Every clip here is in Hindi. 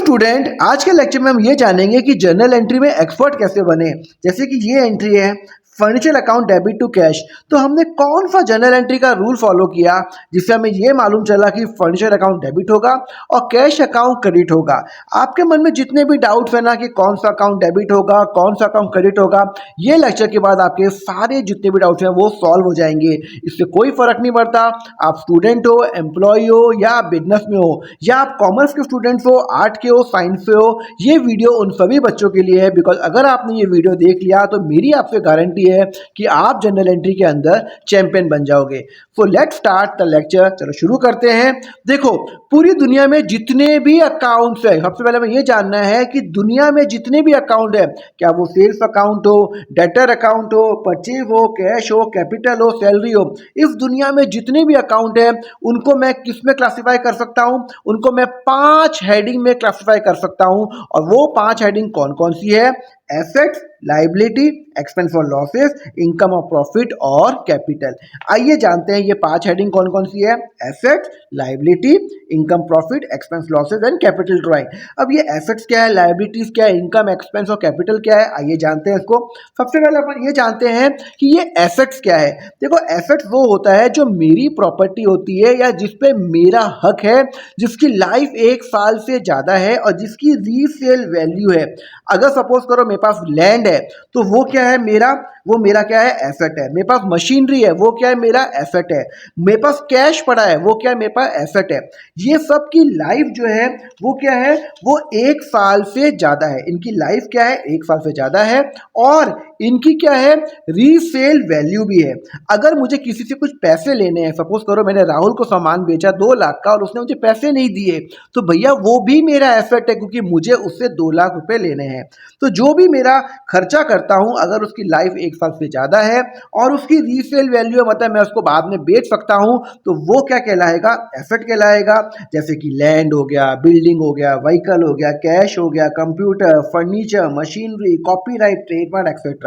स्टूडेंट, आज के लेक्चर में हम ये जानेंगे कि जर्नल एंट्री में एक्सपर्ट कैसे बने। जैसे कि ये एंट्री है furniture account debit to cash. तो हमने कौन सा जर्नल एंट्री का रूल फॉलो किया जिससे हमें ये मालूम चला कि फर्नीचर अकाउंट डेबिट होगा और कैश अकाउंट क्रेडिट होगा। आपके मन में जितने भी डाउट्स है ना कि कौन सा अकाउंट डेबिट होगा कौन सा अकाउंट क्रेडिट होगा, ये लेक्चर के बाद आपके सारे जितने भी डाउट्स हैं वो सॉल्व हो जाएंगे। इससे कोई फर्क नहीं पड़ता आप स्टूडेंट हो, एम्प्लॉय हो या बिजनेस में हो, या आप कॉमर्स के स्टूडेंट्स हो, आर्ट के हो, साइंस से हो। ये वीडियो उन सभी बच्चों के लिए है, बिकॉज अगर आपने ये वीडियो देख लिया तो मेरी आपसे गारंटी है कि आप जनरल एंट्री के अंदर चैंपियन बन जाओगे। So let's start the lecture. चलो शुरू करते हैं। देखो, पूरी दुनिया में जितने भी अकाउंट्स है, सबसे पहले हमें ये जानना है कि दुनिया में जितने भी अकाउंट है, क्या वो सेल्स अकाउंट हो, डेटर अकाउंट हो, परचेज हो, कैश हो, कैपिटल हो, सैलरी हो, इस दुनिया में जितने भी अकाउंट है उनको मैं किस में क्लासिफाई कर सकता हूं? उनको मैं 5 हेडिंग में क्लासिफाई कर सकता हूं। और वो 5 हेडिंग कौन कौन सी है? एसेट्स, लाइबिलिटी, एक्सपेंस और लॉसेस, इनकम और प्रॉफिट और कैपिटल। आइए जानते हैं ये 5 हेडिंग कौन कौन सी है। Assets, liability, income, profit, expense, losses and capital drawing. अब ये एसेट्स क्या है, लाइबिलिटीज क्या है, इनकम, एक्सपेंस और कैपिटल क्या है, आइए जानते हैं इसको। सबसे पहले अपन ये जानते हैं कि ये एसेट्स क्या है। देखो, एसेट्स वो होता है जो मेरी प्रॉपर्टी होती है या जिस पे मेरा हक है, जिसकी लाइफ 1 साल से ज्यादा है और जिसकी रीसेल वैल्यू है। अगर सपोज करो मेरे पास लैंड है तो वो क्या है मेरा, वो मेरा क्या है? एसेट है। मेरे पास मशीनरी है, वो क्या है? मेरा एसेट है। मेरे पास कैश पड़ा है, वो क्या है? मेरे पास एसेट है। ये सब की लाइफ जो है वो क्या है? वो 1 साल से ज्यादा है। इनकी लाइफ क्या है? 1 साल से ज्यादा है। और इनकी क्या है? रीसेल वैल्यू भी है। अगर मुझे किसी से कुछ पैसे लेने हैं, सपोज करो मैंने राहुल को सामान बेचा 2 लाख का और उसने मुझे पैसे नहीं दिए, तो भैया वो भी मेरा एसेट है क्योंकि मुझे उससे 2 लाख रुपए लेने हैं। तो जो भी मेरा खर्चा करता हूं, अगर उसकी लाइफ 1 साल से ज्यादा है और उसकी रीसेल वैल्यू है, मतलब मैं उसको बाद में बेच सकता हूं, तो वो क्या कहलाएगा? एसेट कहलाएगा। जैसे कि लैंड हो गया, बिल्डिंग हो गया, व्हीकल हो गया, कैश हो गया, computer, furniture, machinery, copyright, trademark etcetera.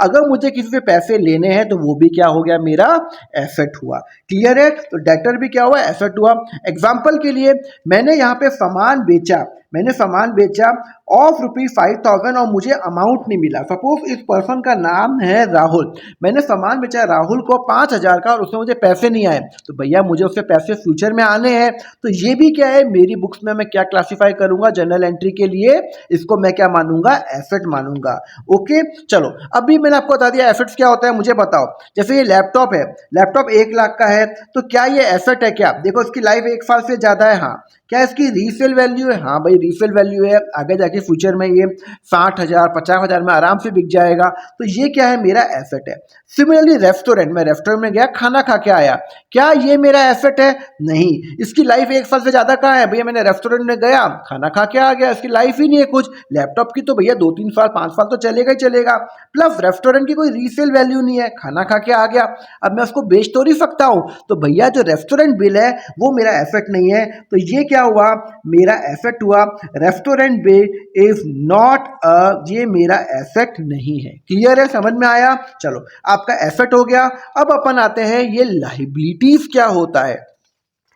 अगर मुझे किसी से पैसे लेने हैं तो वो भी क्या हो गया? मेरा एसेट हुआ। क्लियर है? तो डेटर भी क्या हुआ? एसेट हुआ। एग्जांपल के लिए मैंने यहाँ पे सामान बेचा, ऑफ ₹5,000 और मुझे अमाउंट नहीं मिला। सपोज इस पर्सन का नाम है राहुल, मैंने सामान बेचा राहुल को 5,000 का और उसमें मुझे पैसे नहीं आए, तो भैया मुझे उससे पैसे फ्यूचर में आने हैं। तो ये भी क्या है? मेरी बुक्स में मैं क्या क्लासिफाई करूंगा जनरल एंट्री के लिए? इसको मैं क्या मानूंगा? एसेट मानूंगा। ओके, चलो अभी मैंने आपको बता दिया एसेट्स क्या होता है, मुझे बताओ। जैसे ये लैपटॉप है, लैपटॉप 1 लाख का है, तो क्या ये एसेट है? क्या देखो इसकी लाइफ 1 साल से ज्यादा है। हाँ। क्या इसकी रीसेल वैल्यू है? हाँ भाई, रीसेल वैल्यू है। आगे जाके फ्यूचर में ये 60,000 50,000 में आराम से बिक जाएगा। तो ये क्या है? मेरा एसेट है। सिमिलरली रेस्टोरेंट, मैं रेस्टोरेंट में गया, खाना खा के आया, क्या ये मेरा एसेट है? नहीं। इसकी लाइफ 1 साल से ज्यादा कहाँ है? भैया मैंने रेस्टोरेंट में गया, खाना खा के आ गया, इसकी लाइफ ही नहीं है कुछ। लैपटॉप की तो भैया 2-3 साल 5 साल तो चलेगा ही चलेगा। प्लस रेस्टोरेंट की कोई रीसेल वैल्यू नहीं है, खाना खा के आ गया, अब मैं उसको बेच तो नहीं सकता हूं। तो भैया जो रेस्टोरेंट बिल है वो मेरा एसेट नहीं है। तो ये क्या हुआ? मेरा एसेट हुआ। रेस्टोरेंट बिल इज नॉट ये मेरा एसेट नहीं है। क्लियर है? समझ में आया? चलो आपका एसेट हो गया। अब अपन आते हैं ये लायबिलिटीज क्या होता है।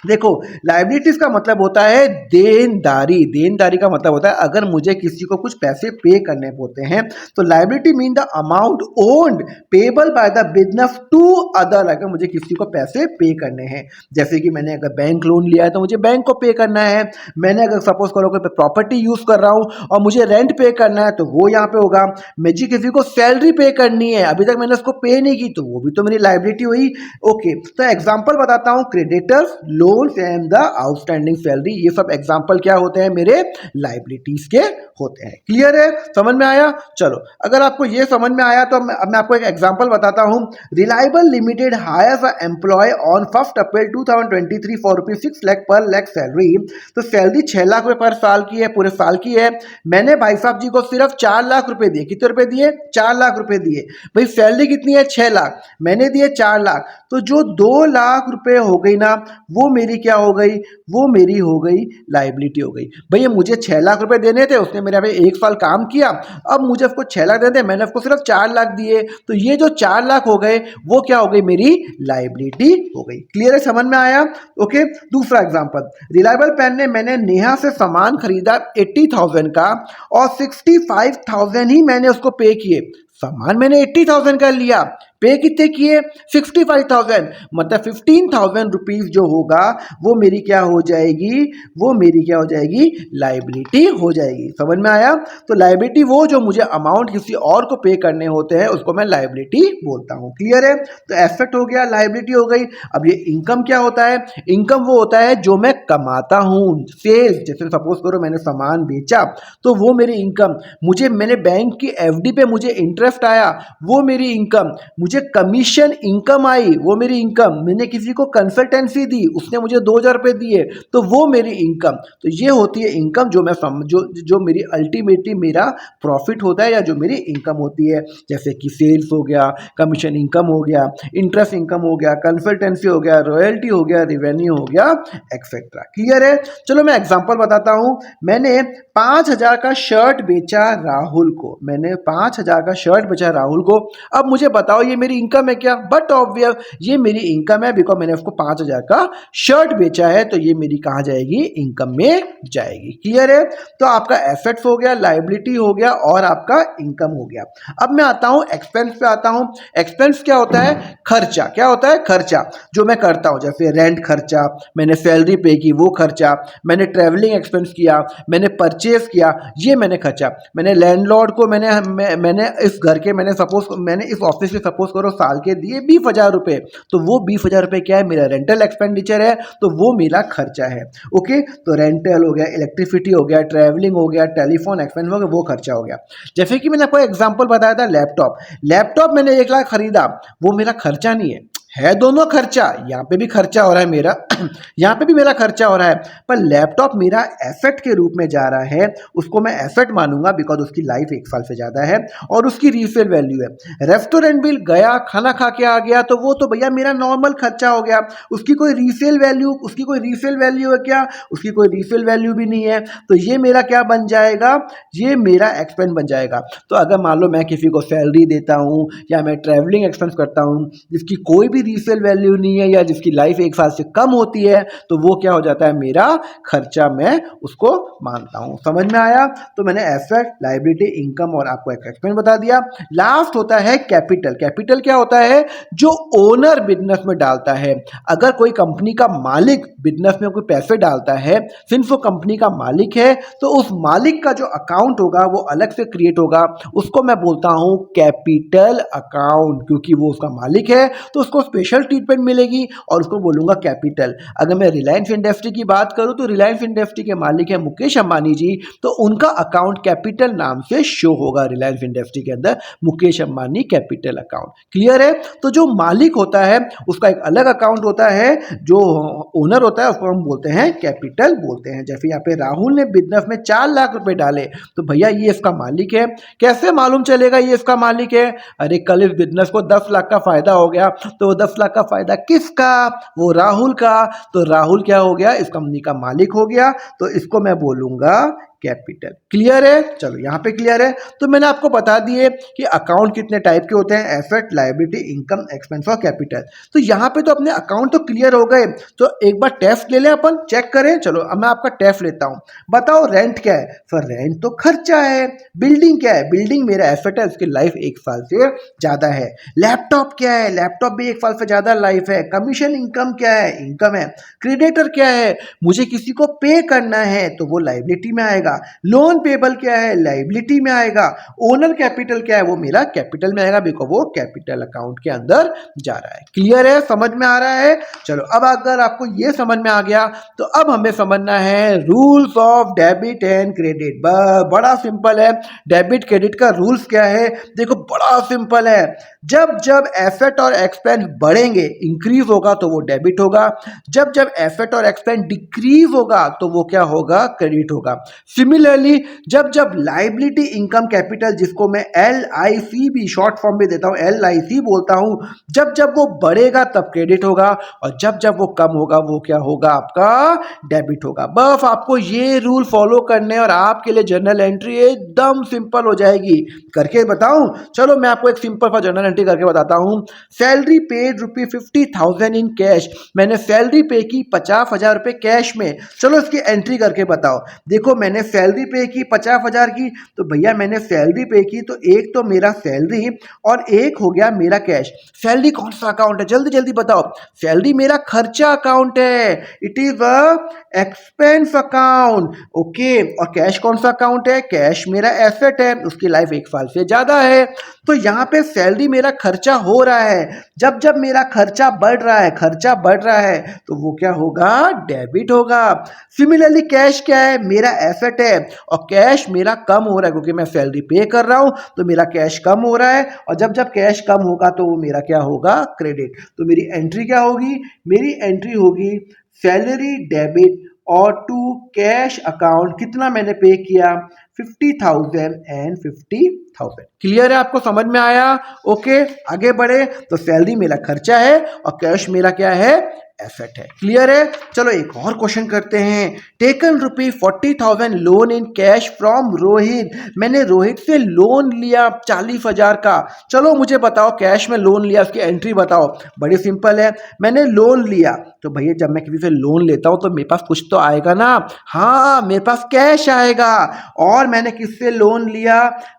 देखो, लायबिलिटीज का मतलब होता है देनदारी। देनदारी का मतलब होता है अगर मुझे किसी को कुछ पैसे पे करने होते हैं, तो liability mean the amount owned payable by the business to other. अगर मुझे किसी को पैसे पे करने हैं, जैसे कि मैंने अगर बैंक लोन लिया है तो मुझे बैंक को पे करना है। मैंने अगर सपोज करो कि प्रॉपर्टी यूज कर रहा हूं और मुझे रेंट पे करना है तो वो यहाँ पे होगा। मुझे किसी को सैलरी पे करनी है, अभी तक मैंने उसको पे नहीं की, तो वो भी तो मेरी लायबिलिटी हुई। ओके, तो एग्जाम्पल बताता हूं। Creditors, loan and the outstanding salary, ये सब एग्जांपल क्या होते हैं? मेरे लायबिलिटीज के होते हैं। क्लियर है? समझ में आया? चलो अगर आपको ये समझ में आया तो मैं आपको एक एग्जांपल बताता हूं। Reliable limited hires a employ on 1 April 2023 for ₹6 lakh per lakh salary. तो सैलरी 6 लाख रुपए पर साल की है, पूरे साल की है। मैंने भाई साहब जी को सिर्फ 4 लाख रुपए दिए। कितने रुपए दिए? 4 लाख रुपए दिए। भाई सैलरी कितनी है? 6 लाख, मैंने दिए 4 लाख, तो जो 2 लाख रुपए हो गई ना, वो मेरी क्या हो गई? वो मेरी हो गई लायबिलिटी हो गई। भैया मुझे 6 लाख रुपए देने थे, उसने मेरे यहाँ पे 1 साल काम किया, अब मुझे उसको 6 लाख देते, मैंने उसको सिर्फ 4 लाख दिए, तो ये जो 4 लाख हो गए वो क्या हो गई, मेरी लाइबिलिटी हो गई। क्लियर है, समझ में आया? ओके, दूसरा एग्जांपल, रिलायबल पेन ने मैंने नेहा से सामान खरीदा 80,000 का और 65,000 ही मैंने उसको पे किए। सामान मैंने 80,000 का लिया, पे कितने किए, 65,000, मतलब 15,000 रुपीज जो होगा वो मेरी क्या हो जाएगी, वो मेरी क्या हो जाएगी, लाइबिलिटी हो जाएगी। समझ में आया? तो लाइबिलिटी वो जो मुझे अमाउंट किसी और को पे करने होते हैं उसको मैं लाइबिलिटी बोलता हूँ। क्लियर है? तो एसेट हो गया, लाइबिलिटी हो गई। अब ये इनकम क्या होता है? इनकम वो होता है जो मैं कमाता हूँ, सेल्स, जैसे सपोज करो मैंने सामान बेचा तो वो मेरी इनकम, मैंने बैंक की एफडी पे मुझे इंटरेस्ट आया, वो मेरी इनकम, मुझे कमीशन इनकम आई, वो मेरी इनकम, मैंने किसी को कंसल्टेंसी दी, उसने मुझे 2,000 रुपये दिए, तो वो मेरी इनकम। तो ये होती है इनकम जो मैं जो मेरी अल्टीमेटली मेरा प्रॉफिट होता है या जो मेरी इनकम होती है, जैसे कि सेल्स हो गया, कमीशन इनकम हो गया, इंटरेस्ट इनकम हो गया, कंसल्टेंसी हो गया, रॉयल्टी हो गया, रिवेन्यू हो गया, एक्सेट्रा। क्लियर है? चलो मैं एग्जांपल बताता हूं। मैंने 5,000 का शर्ट बेचा राहुल को, मैंने 5,000 का शर्ट बेचा राहुल को। अब मुझे बताओ ये मेरी इनकम है क्या? बट ऑब्वियस ये मेरी इनकम है, बिकॉज मैंने उसको 5,000 का शर्ट बेचा है, तो ये मेरी कहाँ जाएगी, इनकम में जाएगी। क्लियर है? तो आपका एसेट्स हो गया, लाइबिलिटी हो गया और आपका इनकम हो गया। अब मैं आता हूं एक्सपेंस पे आता हूं। एक्सपेंस क्या होता है? खर्चा। क्या होता है? खर्चा जो मैं करता हूं, जैसे रेंट खर्चा, मैंने सैलरी पे की वो खर्चा, मैंने ट्रेवलिंग एक्सपेंस किया, मैंने परचेज किया, ये मैंने खर्चा, मैंने लैंडलॉर्ड को मैंने इस घर के मैंने इस ऑफिस के सपोज करो साल के दिए 20,000 रुपए, तो वो 20,000 रुपए क्या है, मेरा रेंटल एक्सपेंडिचर है, तो वो मेरा खर्चा है। ओके, तो रेंटल हो गया, इलेक्ट्रिसिटी हो गया, ट्रैवलिंग हो गया, टेलीफोन एक्सपेंस हो गया, वो खर्चा हो गया। जैसे कि मैंने आपको एग्जांपल बताया था लैपटॉप मैंने 1 लाख खरीदा, वो मेरा खर्चा नहीं है दोनों खर्चा, यहाँ पे भी खर्चा हो रहा है मेरा यहाँ पे भी मेरा खर्चा हो रहा है, पर लैपटॉप मेरा एसेट के रूप में जा रहा है, उसको मैं एसेट मानूंगा बिकॉज उसकी लाइफ 1 साल से ज्यादा है और उसकी रीसेल वैल्यू है। रेस्टोरेंट बिल गया, खाना खा के आ गया, तो वो तो भैया मेरा नॉर्मल खर्चा हो गया, उसकी कोई रीसेल वैल्यू है क्या? उसकी कोई रीसेल वैल्यू भी नहीं है, तो ये मेरा क्या बन जाएगा, ये मेरा एक्सपेंस बन जाएगा। तो अगर मान लो मैं किसी को सैलरी देता हूँ या मैं ट्रैवलिंग एक्सपेंस करता हूँ जिसकी कोई भी रीसेल वैल्यू नहीं है या जिसकी लाइफ 1 साल से कम होती है, तो वो क्या हो जाता है, मेरा खर्चा, मैं उसको मानता हूं। समझ में आया? तो मैंने एसेट, लायबिलिटी, इनकम और आपको एक एक्सपेंस बता दिया। लास्ट होता है कैपिटल। कैपिटल क्या होता है? जो ओनर बिजनेस में डालता है। अगर कोई कंपनी का मालिक बिजनेस में कोई पैसे डालता है, सिंस वो कंपनी का मालिक है, तो उस मालिक का जो अकाउंट होगा वो अलग से क्रिएट होगा, उसको मैं बोलता हूं कैपिटल अकाउंट, क्योंकि वो उसका मालिक है तो उसको स्पेशल ट्रीटमेंट मिलेगी और उसको बोलूंगा कैपिटल। अगर मैं रिलायंस इंडस्ट्री की बात करूं तो रिलायंस इंडस्ट्री के मालिक है मुकेश अंबानी जी, तो उनका अकाउंट कैपिटल नाम से शो होगा रिलायंस इंडस्ट्री के अंदर, Mukesh Ambani capital account. Clear है? तो जो मालिक होता है उसका एक अलग अकाउंट होता है, जो ओनर होता है उसको हम बोलते हैं कैपिटल बोलते हैं। जैसे यहाँ पे राहुल ने बिजनेस में 4 लाख रुपए डाले, तो भैया ये इसका मालिक है। कैसे मालूम चलेगा ये इसका मालिक है? अरे कल इस बिजनेस को 10 लाख का फायदा हो गया, तो 10 लाख का फायदा किसका? वो राहुल का। तो राहुल क्या हो गया, इस कंपनी का मालिक हो गया, तो इसको मैं बोलूंगा कैपिटल। क्लियर है? चलो यहाँ पे क्लियर है। तो मैंने आपको बता दिए कि अकाउंट कितने टाइप के होते हैं, एसेट, लायबिलिटी, इनकम, एक्सपेंस और कैपिटल। तो यहाँ पे तो अपने अकाउंट तो क्लियर हो गए, तो एक बार टेस्ट ले लें, अपन चेक करें। चलो अब मैं आपका टेस्ट लेता हूँ। बताओ रेंट क्या है? सर रेंट तो खर्चा है। बिल्डिंग क्या है? बिल्डिंग मेरा एसेट है, उसकी लाइफ 1 साल से ज्यादा है। लैपटॉप क्या है? लैपटॉप भी 1 साल से ज्यादा लाइफ है। कमीशन इनकम क्या है? इनकम है। क्रेडिटर क्या है? मुझे किसी को पे करना है, तो वो लायबिलिटी में आएगा। लोन पेबल क्या है? लायबिलिटी में आएगा। ओनर कैपिटल क्या है? वो मेरा कैपिटल में आएगा, बिकॉज वो कैपिटल अकाउंट के अंदर जा रहा है। क्लियर है? समझ में आ रहा है? चलो अब अगर आपको ये समझ में आ गया तो अब हमें समझना है rules of debit and credit. बड़ा सिंपल है। डेबिट क्रेडिट का रूल्स क्या है? देखो बड़ा सिंपल है। जब जब एसेट और एक्सपेंस बढ़ेंगे, इंक्रीज होगा, तो वो डेबिट होगा। जब जब एसेट और एक्सपेंस डिक्रीज होगा तो वो क्या होगा? क्रेडिट होगा। सिमिलरली जब जब लाइबिलिटी इंकम कैपिटल, जिसको मैं LIC भी शॉर्ट फॉर्म में देता हूँ, LIC बोलता हूँ, जब जब वो बढ़ेगा तब क्रेडिट होगा और जब जब वो कम होगा वो क्या होगा, आपका डेबिट होगा। बस आपको ये रूल फॉलो करने और आपके लिए जर्नल एंट्री एकदम सिंपल हो जाएगी। करके बताऊं? चलो मैं आपको एक सिंपल सा जर्नल एंट्री करके बताता हूं। सैलरी पेड ₹50,000 इन कैश, मैंने सैलरी पे की 50,000 रुपये कैश में। चलो इसकी एंट्री करके बताओ। देखो मैंने सैलरी पे की 50,000 की, तो भैया मैंने सैलरी पे की तो एक तो मेरा सैलरी और एक हो गया मेरा कैश। सैलरी कौन सा अकाउंट है, जल्दी जल्दी बताओ। सैलरी मेरा खर्चा अकाउंट है, it is a expense account. Okay, और कैश कौन सा अकाउंट है, कैश मेरा एसेट है, उसकी लाइफ 1 साल से ज्यादा है। तो यहाँ पे सैलरी मेरा खर्चा हो रहा है, जब जब मेरा खर्चा बढ़ रहा है, खर्चा बढ़ रहा है तो वो क्या होगा, डेबिट होगा। सिमिलरली कैश क्या है, मेरा एसेट है और कैश मेरा कम हो रहा है क्योंकि मैं सैलरी पे कर रहा हूं तो मेरा कैश कम हो रहा है और जब जब कैश कम होगा तो वो मेरा क्या होगा, क्रेडिट। तो मेरी एंट्री क्या होगी, मेरी एंट्री होगी सैलरी डेबिट और टू कैश अकाउंट, कितना मैंने पे किया, 50,000 एंड 50,000। क्लियर है, आपको समझ में आया? ओके, आगे बढ़े। तो सैलरी मेरा खर्चा है और कैश मेरा क्या है, एसेट है। क्लियर है? चलो एक और क्वेश्चन करते हैं। Taken ₹40,000 loan in cash from Rohit, मैंने रोहित से लोन लिया 40,000 का। चलो मुझे बताओ कैश में लोन लिया, उसकी एंट्री बताओ। बड़ी सिंपल है, मैंने लोन लिया तो भैया जब मैं किसी से लोन लेता हूं तो मेरे पास कुछ तो आएगा ना, हाँ मेरे पास कैश आएगा। और मैंने किससे लोन लिया,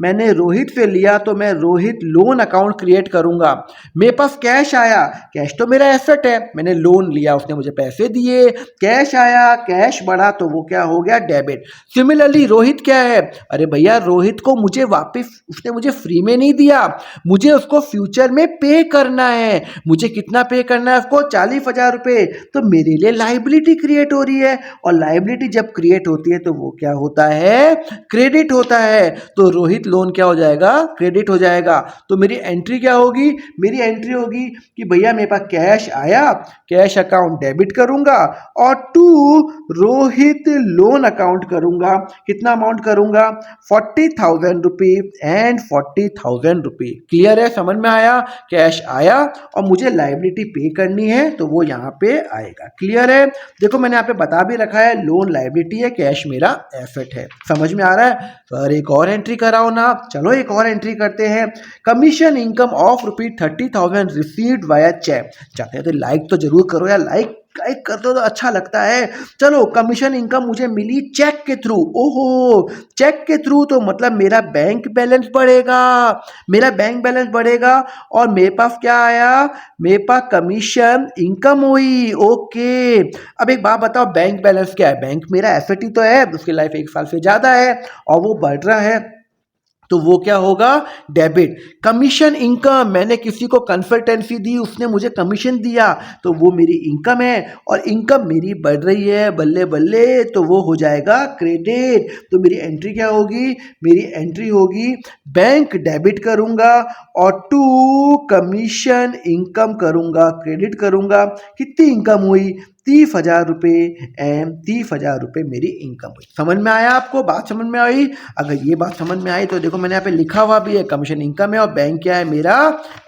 मैंने रोहित से लिया तो मैं रोहित लोन अकाउंट क्रिएट करूंगा। मेरे पास कैश आया, कैश तो मेरा एसेट है, मैंने लोन लिया, उसने मुझे पैसे दिए, कैश आया, कैश बढ़ा तो वो क्या हो गया, डेबिट। सिमिलरली रोहित क्या है, अरे भैया रोहित को मुझे वापस, उसने मुझे फ्री में नहीं दिया, मुझे उसको फ्यूचर में पे करना है। मुझे कितना पे करना है उसको, 40,000 रुपए। तो मेरे लिए लाइबिलिटी क्रिएट हो रही है और लाइबिलिटी जब क्रिएट होती है तो वो क्या होता है, क्रेडिट होता है। तो रोहित लोन क्या हो जाएगा, क्रेडिट हो जाएगा। तो मेरी एंट्री क्या होगी, मेरी एंट्री होगी कि भैया मेरे पास कैश आया, कैश अकाउंट डेबिट करूंगा और टू रोहित लोन अकाउंट करूंगा। कितना अमाउंट करूंगा, 40,000 रुपीज एंड 40,000 रुपीज। क्लियर है, समझ में आया? कैश आया और मुझे लाइबिलिटी पे करनी है तो वो यहाँ पे आएगा। क्लियर है? देखो मैंने यहाँ पे बता भी रखा है, लोन लाइबिलिटी है, कैश मेरा एसेट है। समझ में आ रहा है? सर एक और एंट्री कराओ ना। चलो एक और एंट्री करते हैं। Commission income of ₹30,000 received via cheque. चाहते हैं तो लाइक तो जरूर करो यार, लाइक लाइक कर दो तो अच्छा लगता है। चलो कमीशन इनकम मुझे मिली चेक के थ्रू। ओहो, चेक के थ्रू तो मतलब मेरा बैंक बैलेंस बढ़ेगा, मेरा बैंक बैलेंस बढ़ेगा और मेरे पास क्या आया, मेरे पास कमीशन इनकम हुई। ओके, अब एक बात बताओ, बैंक बैलेंस क्या है, बैंक मेरा एसेट ही तो है, उसकी लाइफ 1 साल से ज्यादा है और वो बढ़ रहा है तो वो क्या होगा, डेबिट। कमीशन इनकम, मैंने किसी को कंसल्टेंसी दी, उसने मुझे कमीशन दिया तो वो मेरी इनकम है और इनकम मेरी बढ़ रही है बल्ले बल्ले तो वो हो जाएगा क्रेडिट। तो मेरी एंट्री क्या होगी, मेरी एंट्री होगी बैंक डेबिट करूंगा और टू कमीशन इनकम करूंगा, क्रेडिट करूंगा। कितनी इनकम हुई, 30,000 रुपये एंड 30,000 रुपये मेरी इनकम हुई। समझ में आया आपको, बात समझ में आई? अगर ये बात समझ में आई तो देखो मैंने यहाँ पे लिखा हुआ भी है, कमीशन इनकम है और बैंक क्या है, मेरा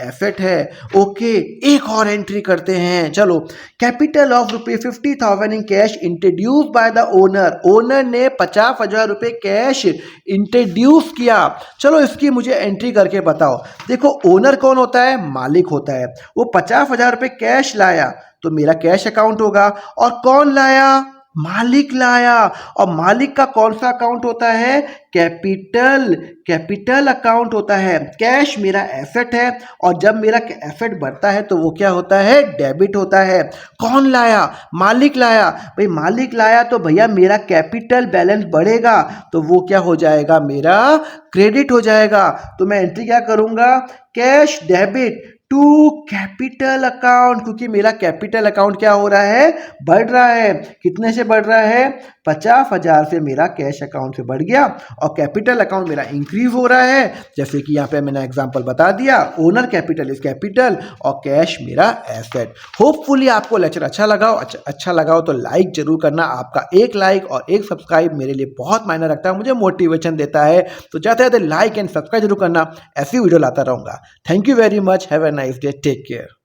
एसेट है। ओके, एक और एंट्री करते हैं। चलो, capital of ₹50,000 in cash introduce by the owner, owner ने 50,000 रुपये कैश इंट्रोड्यूस किया। चलो इसकी मुझे एंट्री करके बताओ। देखो ओनर कौन होता है, मालिक होता है। वो 50,000 रुपये कैश लाया तो मेरा कैश अकाउंट होगा और कौन लाया, मालिक लाया। और मालिक का कौन सा अकाउंट होता है, कैपिटल, कैपिटल अकाउंट होता है। कैश मेरा एसेट है और जब मेरा एसेट बढ़ता है तो वो क्या होता है, डेबिट होता है। कौन लाया, मालिक लाया। भाई मालिक लाया तो भैया मेरा कैपिटल बैलेंस बढ़ेगा तो वो क्या हो जाएगा, मेरा क्रेडिट हो जाएगा। तो मैं एंट्री क्या करूंगा, cash debit to capital account, क्योंकि मेरा कैपिटल अकाउंट क्या हो रहा है, बढ़ रहा है। कितने से बढ़ रहा है, 50,000 से मेरा कैश अकाउंट से बढ़ गया और कैपिटल अकाउंट मेरा इंक्रीज हो रहा है। जैसे कि यहाँ पे मैंने एग्जांपल बता दिया, ओनर कैपिटल इज कैपिटल और कैश मेरा एसेट। होपफुली आपको लेक्चर अच्छा लगा हो तो लाइक जरूर करना। आपका एक लाइक और एक सब्सक्राइब मेरे लिए बहुत मायने रखता है, मुझे मोटिवेशन देता है। तो जाते जाते लाइक एंड सब्सक्राइब जरूर करना, ऐसी वीडियो लाता रहूंगा। Thank you very much, have a nice day, take care.